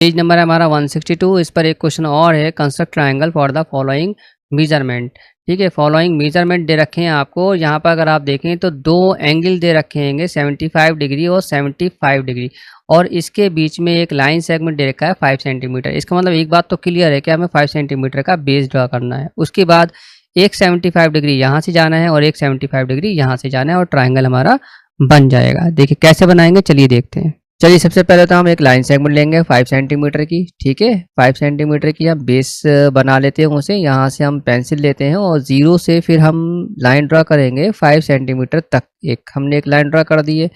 Page number है हमारा 162। इस पर एक क्वेश्चन और है, construct triangle for the following measurement. ठीक है, फॉलोइंग मेजरमेंट दे रखे हैं आपको। यहाँ पर अगर आप देखें तो दो एंगल दे रखे हैं 75 डिग्री और 75 डिग्री, और इसके बीच में एक लाइन सेगमेंट दे रखा है 5 सेंटीमीटर। इसका मतलब एक बात तो क्लियर है कि हमें 5 सेंटीमीटर का बेस ड्रा करना है। उसके बाद एक 75 डिग्री यहाँ से जाना है और एक 75 डिग्री यहाँ से जाना है और ट्राइंगल हमारा बन जाएगा। देखिए कैसे बनाएंगे, चलिए देखते हैं। चलिए सबसे पहले तो हम एक लाइन सेगमेंट लेंगे 5 सेंटीमीटर की। ठीक है, 5 सेंटीमीटर की हम बेस बना लेते हैं उसे। यहाँ से हम पेंसिल लेते हैं और जीरो से फिर हम लाइन ड्रा करेंगे 5 सेंटीमीटर तक। हमने एक लाइन ड्रा कर दी है।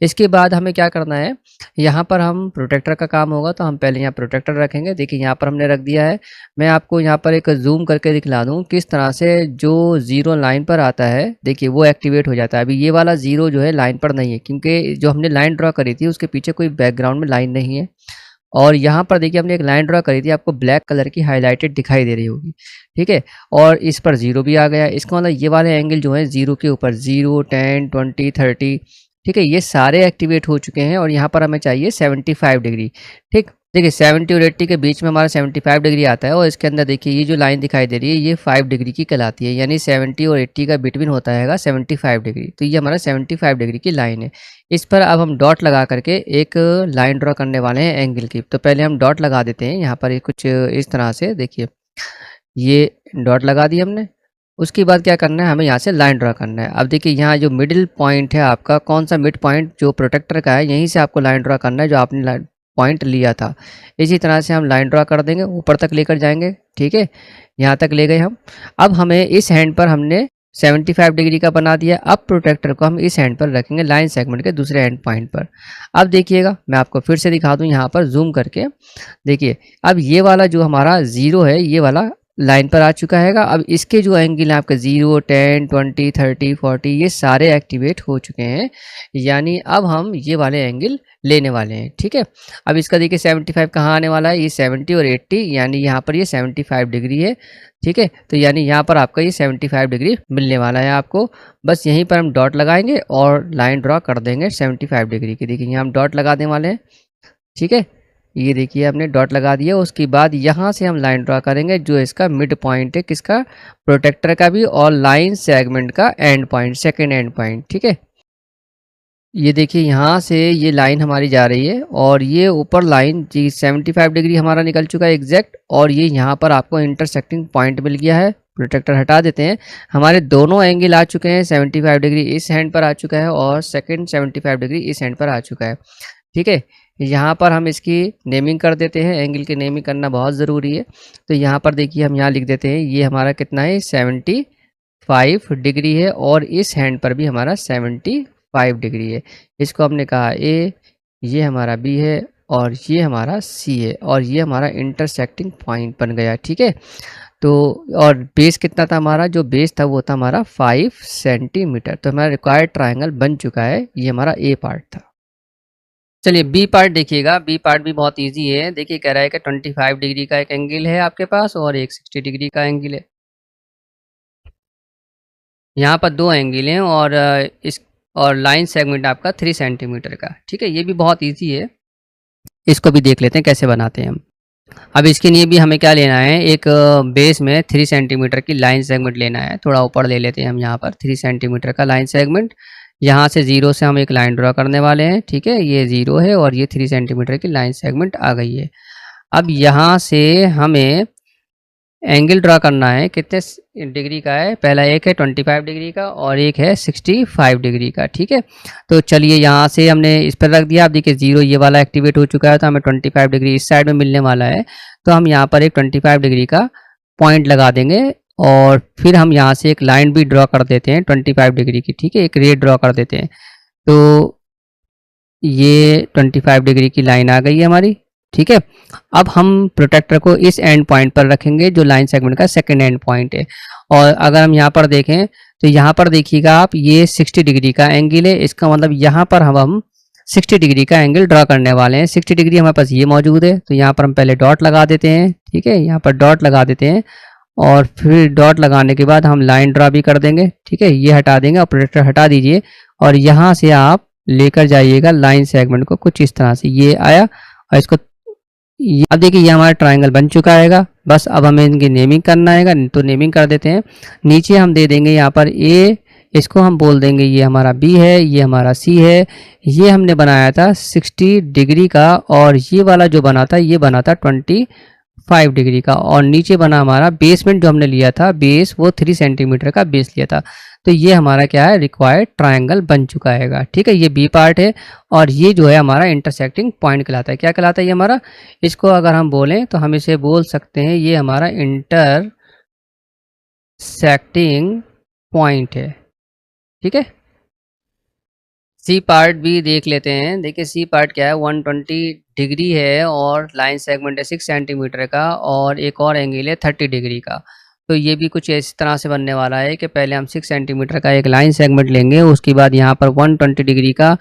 इसके बाद हमें क्या करना है, यहाँ पर हम प्रोटेक्टर का काम होगा, तो हम पहले यहाँ प्रोटेक्टर रखेंगे। देखिए यहाँ पर हमने रख दिया है। मैं आपको यहाँ पर एक जूम करके दिखला दूँ किस तरह से जो जीरो लाइन पर आता है, देखिए वो एक्टिवेट हो जाता है। अभी ये वाला जीरो जो है लाइन पर नहीं है, क्योंकि जो हमने लाइन ड्रा करी थी उसके पीछे कोई बैकग्राउंड में लाइन नहीं है। और यहाँ पर देखिए हमने एक लाइन ड्रा करी थी, आपको ब्लैक कलर की हाईलाइटेड दिखाई दे रही होगी। ठीक है, और इस पर जीरो भी आ गया। इसका मतलब ये वाले एंगल जो है जीरो के ऊपर 0, 10, 20, 30, ठीक है, ये सारे एक्टिवेट हो चुके हैं। और यहाँ पर हमें चाहिए 75 डिग्री। ठीक, देखिए 70 और 80 के बीच में हमारा 75 डिग्री आता है। और इसके अंदर देखिए ये जो लाइन दिखाई दे रही है ये 5 डिग्री की कहलाती है, यानी 70 और 80 का बिटवीन होता है 75 डिग्री। तो ये हमारा 75 डिग्री की लाइन है। इस पर अब हम डॉट लगा करके एक लाइन ड्रॉ करने वाले हैं एंगल की। तो पहले हम डॉट लगा देते हैं यहाँ पर, ये कुछ इस तरह से। देखिए ये डॉट लगा दी हमने। उसके बाद क्या करना है, हमें यहाँ से लाइन ड्रा करना है। अब देखिए यहाँ जो मिडिल पॉइंट है आपका, कौन सा मिड पॉइंट जो प्रोटेक्टर का है, यहीं से आपको लाइन ड्रा करना है जो आपने पॉइंट लिया था। इसी तरह से हम लाइन ड्रा कर देंगे, ऊपर तक लेकर जाएंगे। ठीक है, यहाँ तक ले गए हम। अब हमें इस हैंड पर हमने 75 डिग्री का बना दिया। अब प्रोटेक्टर को हम इस हैंड पर रखेंगे लाइन सेगमेंट के दूसरे हैंड पॉइंट पर। अब देखिएगा मैं आपको फिर से दिखा दूँ यहाँ पर जूम करके। देखिए अब ये वाला जो हमारा जीरो है ये वाला लाइन पर आ चुका है। अब इसके जो एंगल है आपके 0, 10, 20, 30, 40 ये सारे एक्टिवेट हो चुके हैं, यानी अब हम ये वाले एंगल लेने वाले हैं। ठीक है, अब इसका देखिए 75 कहाँ आने वाला है, ये 70 और 80, यानी यहाँ पर ये 75 डिग्री है। ठीक है, तो यानी यहाँ पर आपका ये 75 डिग्री मिलने वाला है आपको। बस यहीं पर हम डॉट लगाएंगे और लाइन ड्रॉ कर देंगे 75 डिग्री की। देखिए यहाँ हम डॉट लगा देने वाले हैं। ठीक है, ये देखिए हमने डॉट लगा दिया। उसके बाद यहाँ से हम लाइन ड्रा करेंगे जो इसका मिड पॉइंट है, किसका, प्रोटेक्टर का भी, और लाइन सेगमेंट का and point, second and point. ठीक है, ये देखिए यहाँ से ये लाइन हमारी जा रही है और ये ऊपर लाइन जी 75 डिग्री हमारा निकल चुका है एग्जैक्ट। और ये यहाँ पर आपको इंटरसेक्टिंग पॉइंट मिल गया है। प्रोटेक्टर हटा देते हैं। हमारे दोनों एंगल आ चुके हैं, 75 डिग्री इस हैंड पर आ चुका है और सेकेंड 75 डिग्री इस हैंड पर आ चुका है। ठीक है, यहाँ पर हम इसकी नेमिंग कर देते हैं। एंगल की नेमिंग करना बहुत ज़रूरी है। तो यहाँ पर देखिए हम यहाँ लिख देते हैं, ये हमारा कितना है 75 डिग्री है और इस हैंड पर भी हमारा 75 डिग्री है। इसको हमने कहा ए, ये हमारा बी है और ये हमारा सी है और ये हमारा इंटरसेक्टिंग पॉइंट बन गया। ठीक है, तो और बेस कितना था हमारा, जो बेस था वो था हमारा 5 सेंटीमीटर। तो हमारा रिक्वायर्ड ट्रायंगल बन चुका है। ये हमारा ए पार्ट था। चलिए बी पार्ट देखिएगा। बी पार्ट भी बहुत इजी है। देखिए कह रहा है कि 25 डिग्री का एक एंगल है आपके पास और एक 60 डिग्री का एंगल है। यहाँ पर दो एंगल हैं और और लाइन सेगमेंट आपका 3 सेंटीमीटर का। ठीक है, ये भी बहुत इजी है। इसको भी देख लेते हैं कैसे बनाते हैं हम। अब इसके लिए भी हमें क्या लेना है, एक बेस में 3 सेंटीमीटर की लाइन सेगमेंट लेना है। थोड़ा ऊपर ले लेते हैं हम यहाँ पर 3 सेंटीमीटर का लाइन सेगमेंट। यहाँ से 0 से हम एक लाइन ड्रा करने वाले हैं। ठीक है, ये 0 है और ये 3 सेंटीमीटर की लाइन सेगमेंट आ गई है। अब यहाँ से हमें एंगल ड्रा करना है, कितने डिग्री का है, पहला एक है 25 डिग्री का और एक है 65 डिग्री का। ठीक है, तो चलिए यहाँ से हमने इस पर रख दिया। अब देखिए 0 ये वाला एक्टिवेट हो चुका है, तो हमें 25 डिग्री इस साइड में मिलने वाला है। तो हम यहाँ पर एक 25 डिग्री का पॉइंट लगा देंगे और फिर हम यहाँ से एक लाइन भी ड्रॉ कर देते हैं 25 डिग्री की। ठीक है, एक रे ड्रॉ कर देते हैं। तो ये 25 डिग्री की लाइन आ गई है हमारी। ठीक है, अब हम प्रोटेक्टर को इस एंड पॉइंट पर रखेंगे जो लाइन सेगमेंट का सेकेंड एंड पॉइंट है। और अगर हम यहाँ पर देखें तो यहाँ पर देखिएगा आप, ये 60 डिग्री का एंगल है। इसका मतलब यहाँ पर हम 60 डिग्री का एंगल ड्रा करने वाले हैं। 60 डिग्री हमारे पास ये मौजूद है, तो यहाँ पर हम पहले डॉट लगा देते हैं। ठीक है, यहाँ पर डॉट लगा देते हैं और फिर डॉट लगाने के बाद हम लाइन ड्रा भी कर देंगे। ठीक है, ये हटा देंगे और प्रोटेक्टर हटा दीजिए और यहाँ से आप लेकर जाइएगा लाइन सेगमेंट को कुछ इस तरह से। ये आया और इसको अब देखिए ये हमारा ट्रायंगल बन चुका हैगा। बस अब हमें इनकी नेमिंग करना हैगा, तो नेमिंग कर देते हैं। नीचे हम दे देंगे यहाँ पर ए, इसको हम बोल देंगे ये हमारा बी है, ये हमारा सी है। ये हमने बनाया था 60 डिग्री का, और ये वाला जो बना था ये बना था 25 डिग्री का। और नीचे बना हमारा बेसमेंट जो हमने लिया था, बेस वो 3 सेंटीमीटर का बेस लिया था। तो ये हमारा क्या है, रिक्वायर्ड ट्रायंगल बन चुका हैगा। ठीक है, ये बी पार्ट है। और ये जो है हमारा इंटरसेक्टिंग पॉइंट कहलाता है। क्या कहलाता है ये हमारा, इसको अगर हम बोलें तो हम इसे बोल सकते हैं ये हमारा इंटरसेक्टिंग पॉइंट है। ठीक है, सी पार्ट भी देख लेते हैं। देखिए सी पार्ट क्या है, 120 डिग्री है और लाइन सेगमेंट है 6 सेंटीमीटर का, और एक और एंगल है 30 डिग्री का। तो ये भी कुछ इस तरह से बनने वाला है कि पहले हम 6 सेंटीमीटर का एक लाइन सेगमेंट लेंगे, उसके बाद यहाँ पर 120 डिग्री का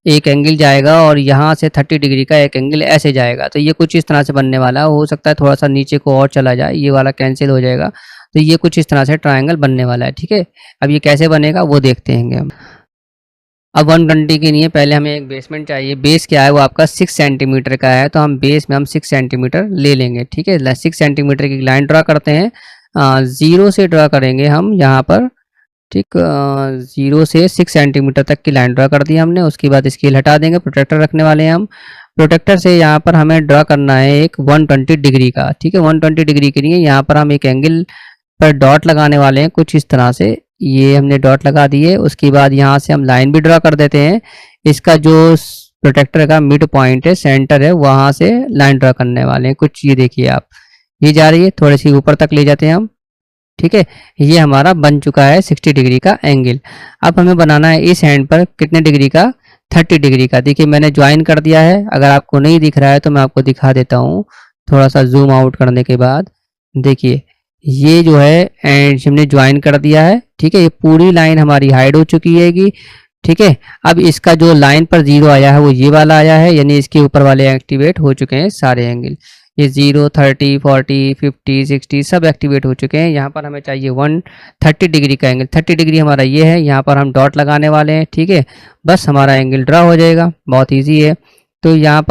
एक एंगल जाएगा, और यहाँ से 30 डिग्री का एक एंगल ऐसे जाएगा। तो ये कुछ इस तरह से बनने वाला है। हो सकता है थोड़ा सा नीचे को और चला जाए, ये वाला कैंसिल हो जाएगा। तो ये कुछ इस तरह से ट्रायंगल बनने वाला है। ठीक है, अब ये कैसे बनेगा वो देखते हैं हम। अब 120 के लिए पहले हमें एक बेसमेंट चाहिए। बेस क्या है, वो आपका 6 सेंटीमीटर का है, तो हम बेस में हम 6 सेंटीमीटर ले लेंगे। ठीक है, 6 सेंटीमीटर की लाइन ड्रा करते हैं। 0 से ड्रा करेंगे हम यहाँ पर। ठीक, 0 से 6 सेंटीमीटर तक की लाइन ड्रा कर दी हमने। उसके बाद स्केल हटा देंगे, प्रोटेक्टर रखने वाले हैं हम। प्रोटेक्टर से यहाँ पर हमें ड्रा करना है एक 120 डिग्री का। ठीक है, 120 डिग्री के लिए यहाँ पर हम एक एंगल पर डॉट लगाने वाले हैं कुछ इस तरह से। ये हमने डॉट लगा दिए। उसके बाद यहाँ से हम लाइन भी ड्रा कर देते हैं। इसका जो प्रोटेक्टर का मिड पॉइंट है, सेंटर है, वहाँ से लाइन ड्रा करने वाले हैं कुछ। ये देखिए आप, ये जा रही है, थोड़ी सी ऊपर तक ले जाते हैं हम। ठीक है, ये हमारा बन चुका है 60 डिग्री का एंगल। अब हमें बनाना है इस एंड पर कितने डिग्री का, 30 डिग्री का। देखिए मैंने ज्वाइन कर दिया है। अगर आपको नहीं दिख रहा है तो मैं आपको दिखा देता हूँ थोड़ा सा जूम आउट करने के बाद। देखिए ये जो है एंड हमने ज्वाइन कर दिया है। ठीक है, ये पूरी लाइन हमारी हाइड हो चुकी हैगी। ठीक है, अब इसका जो लाइन पर 0 आया है वो ये वाला आया है, यानी इसके ऊपर वाले एक्टिवेट हो चुके हैं सारे एंगल। ये 0, 30, 40, 50, 60 सब एक्टिवेट हो चुके हैं। यहाँ पर हमें चाहिए 130 डिग्री का एंगल। 30 डिग्री हमारा ये है, यहाँ पर हम डॉट लगाने वाले हैं। ठीक है, बस हमारा एंगल ड्रा हो जाएगा, बहुत ईजी है। तो यहाँ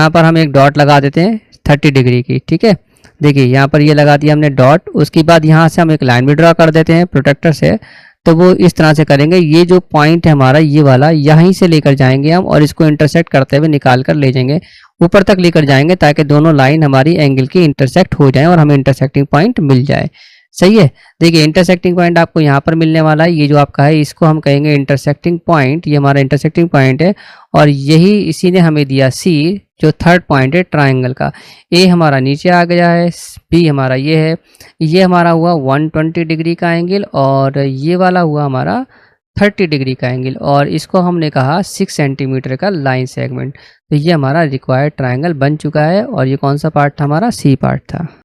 पर हम एक डॉट लगा देते हैं 30 डिग्री की। ठीक है, देखिए यहाँ पर ये लगा दिया हमने डॉट। उसके बाद यहाँ से हम एक लाइन भी ड्रा कर देते हैं प्रोटेक्टर से। तो वो इस तरह से करेंगे, ये जो पॉइंट है हमारा ये वाला, यहीं से लेकर जाएंगे हम, और इसको इंटरसेक्ट करते हुए निकाल कर ले जाएंगे, ऊपर तक लेकर जाएंगे, ताकि दोनों लाइन हमारी एंगल की इंटरसेक्ट हो जाए और हमें इंटरसेक्टिंग पॉइंट मिल जाए। सही है, देखिए इंटरसेक्टिंग पॉइंट आपको यहाँ पर मिलने वाला है। ये जो आपका है इसको हम कहेंगे इंटरसेक्टिंग पॉइंट। ये हमारा इंटरसेक्टिंग पॉइंट है, और यही इसी ने हमें दिया सी, जो थर्ड पॉइंट है ट्रायंगल का। ए हमारा नीचे आ गया है, बी हमारा ये है। ये हमारा हुआ 120 डिग्री का एंगल, और ये वाला हुआ हमारा 30 डिग्री का एंगल, और इसको हमने कहा 6 सेंटीमीटर का लाइन सेगमेंट। तो ये हमारा रिक्वायर्ड ट्रायंगल बन चुका है। और ये कौन सा पार्ट था हमारा, सी पार्ट था।